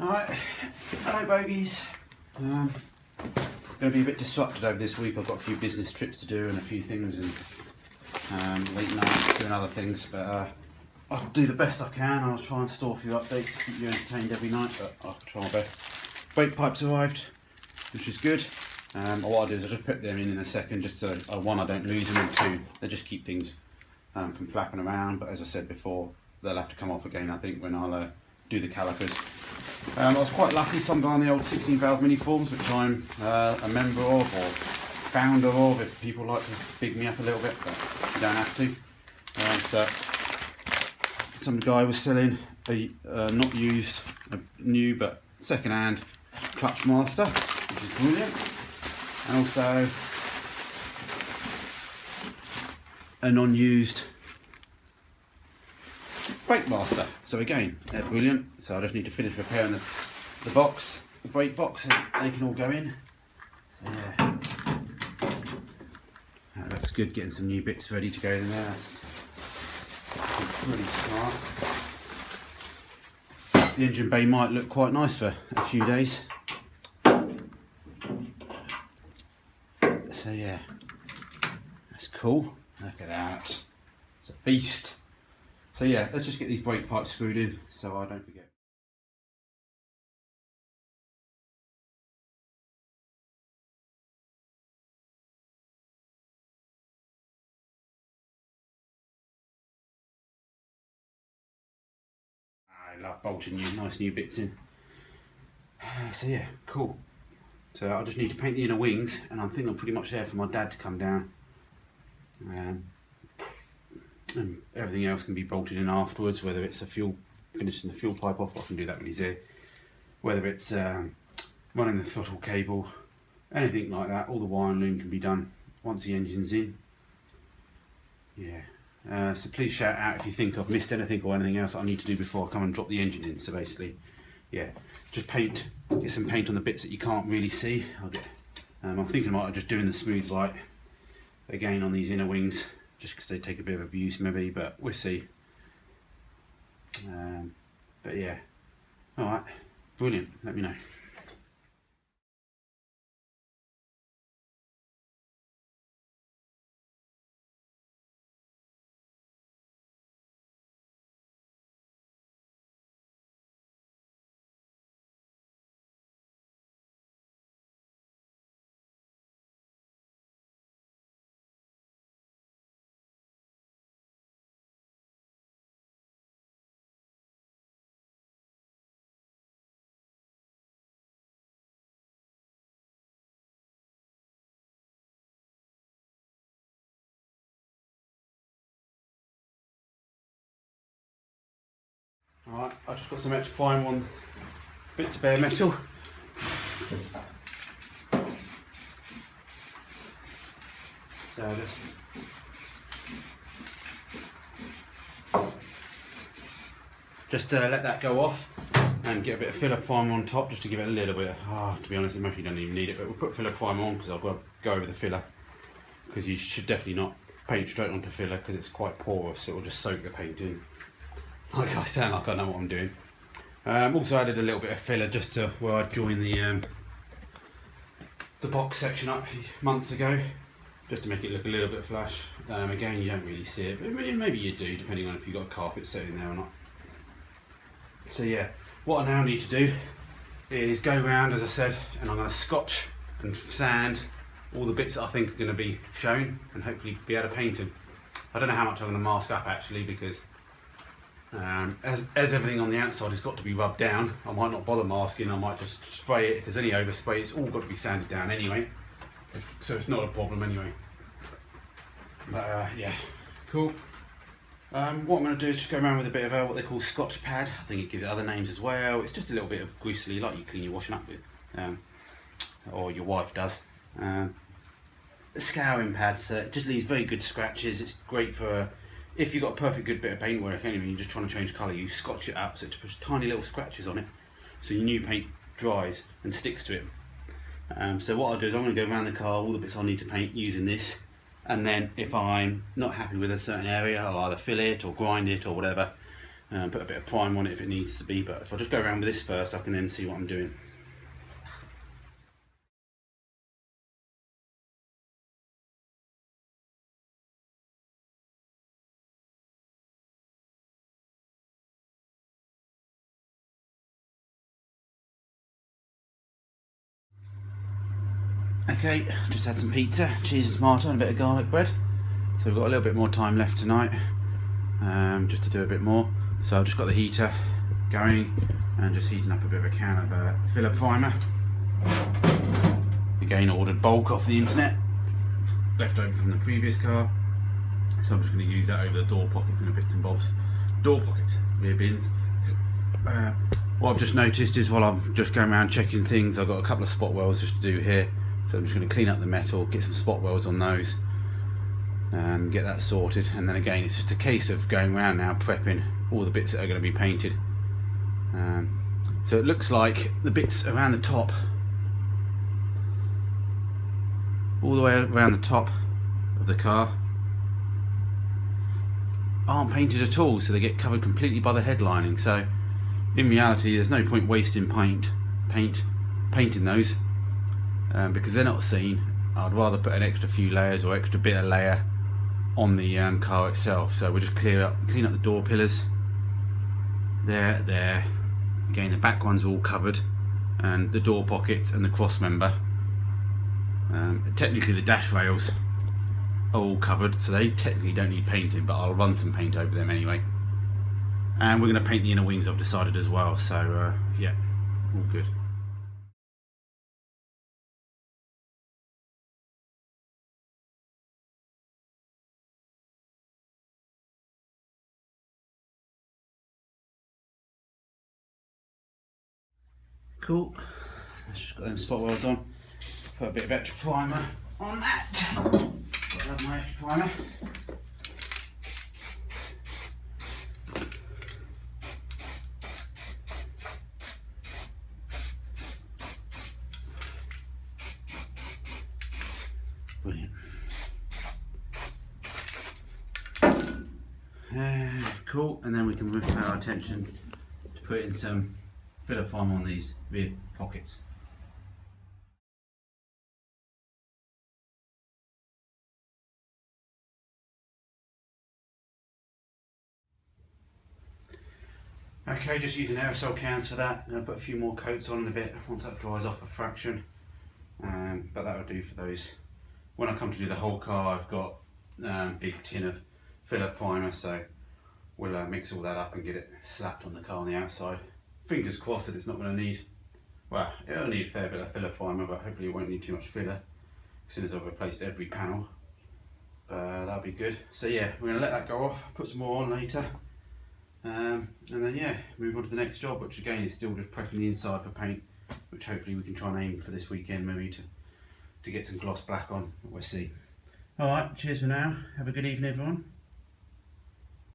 Alright, hello bogies. Going to be a bit disrupted over this week. I've got a few business trips to do and a few things, and late nights doing other things, but I'll do the best I can. I'll try and store a few updates to keep you entertained every night, but I'll try my best. Brake pipes arrived, which is good. What I'll do is I'll just put them in a second, just so one, I don't lose them, and two, they just keep things from flapping around. But as I said before, they'll have to come off again, I think, when I'll do the calipers. I was quite lucky, some on the old 16 valve mini forms, which I'm a member of or founder of, if people like to big me up a little bit, but you don't have to. So some guy was selling a not used, a new but second hand clutch master, which is brilliant, and also a non-used brake master. So again, they're brilliant. So I just need to finish repairing the box, the brake box, and they can all go in. So yeah, that looks good. Getting some new bits ready to go in there. That's pretty smart. The engine bay might look quite nice for a few days. So yeah, that's cool. Look at that. It's a beast. So yeah, let's just get these brake pipes screwed in so I don't forget. I love bolting nice new bits in. So yeah, cool. So I just need to paint the inner wings, and I think I'm pretty much there for my dad to come down. And everything else can be bolted in afterwards, whether it's finishing the fuel pipe off, I can do that when he's here. Whether it's running the throttle cable, anything like that, all the wiring loom can be done once the engine's in. Yeah, so please shout out if you think I've missed anything or anything else I need to do before I come and drop the engine in. So basically, yeah, just get some paint on the bits that you can't really see. I'm thinking about just doing the smooth white again on these inner wings, just because they take a bit of abuse maybe, but we'll see. But yeah, alright, brilliant, let me know. Alright, I've just got some extra primer on bits of bare metal. So just let that go off and get a bit of filler primer on top, just to give it a little bit of, to be honest, most you don't even need it, but we'll put filler primer on because I'll go over the filler, because you should definitely not paint straight onto filler because it's quite porous, it will just soak the paint in. Like I sound like I know what I'm doing. Also added a little bit of filler just to where I joined the box section up months ago, just to make it look a little bit flush. Again, you don't really see it, but maybe you do, depending on if you've got a carpet sitting there or not. So yeah, what I now need to do is go around, as I said, and I'm going to scotch and sand all the bits that I think are going to be shown, and hopefully be able to paint them. I don't know how much I'm going to mask up actually, because as everything on the outside has got to be rubbed down, I might not bother masking, I might just spray it. If there's any overspray, it's all got to be sanded down anyway, so it's not a problem anyway. But yeah, cool. What I'm going to do is just go around with a bit of what they call Scotch pad. I think it gives it other names as well. It's just a little bit of greasily, like you clean your washing up with, or your wife does. The scouring pad, so it just leaves very good scratches. It's great for if you've got a perfect good bit of paintwork anyway, you're just trying to change colour, you scotch it up so it puts tiny little scratches on it, so your new paint dries and sticks to it. So what I'll do is I'm going to go around the car, all the bits I need to paint using this, and then if I'm not happy with a certain area, I'll either fill it or grind it or whatever, Put a bit of prime on it if it needs to be, but if I just go around with this first, I can then see what I'm doing. Okay, just had some pizza, cheese and tomato and a bit of garlic bread. So we've got a little bit more time left tonight, just to do a bit more. So I've just got the heater going and just heating up a bit of a can of filler primer. Again, ordered bulk off the internet, left over from the previous car. So I'm just going to use that over the door pockets and the bits and bobs. Door pockets, rear bins. What I've just noticed is while I'm just going around checking things, I've got a couple of spot welds just to do here. So I'm just going to clean up the metal, get some spot welds on those, and get that sorted. And then again, it's just a case of going around now prepping all the bits that are going to be painted. So it looks like the bits around the top, all the way around the top of the car, aren't painted at all, so they get covered completely by the headlining. So in reality, there's no point wasting painting those, because they're not seen. I'd rather put an extra few layers or extra bit of layer on the car itself. So we'll just clean up the door pillars. There. Again, the back one's all covered, and the door pockets and the cross member. Technically, the dash rails are all covered, so they technically don't need painting, but I'll run some paint over them anyway. And we're going to paint the inner wings, I've decided as well. So yeah, all good. Cool. Let's just got them spot welds on. Put a bit of extra primer on that. I love my extra primer. Brilliant. Cool, and then we can move our attention to put in some filler primer on these rear pockets. Okay, just using aerosol cans for that. I'm going to put a few more coats on in a bit once that dries off a fraction. But that will do for those. When I come to do the whole car, I've got a big tin of filler primer, so we'll mix all that up and get it slapped on the car on the outside. Fingers crossed that it's not going to need, well, it'll need a fair bit of filler primer, but hopefully it won't need too much filler as soon as I've replaced every panel. That'll be good. So yeah, we're going to let that go off, put some more on later. And then yeah, move on to the next job, which again is still just prepping the inside for paint, which hopefully we can try and aim for this weekend maybe to get some gloss black on. We'll see. Alright, cheers for now. Have a good evening everyone.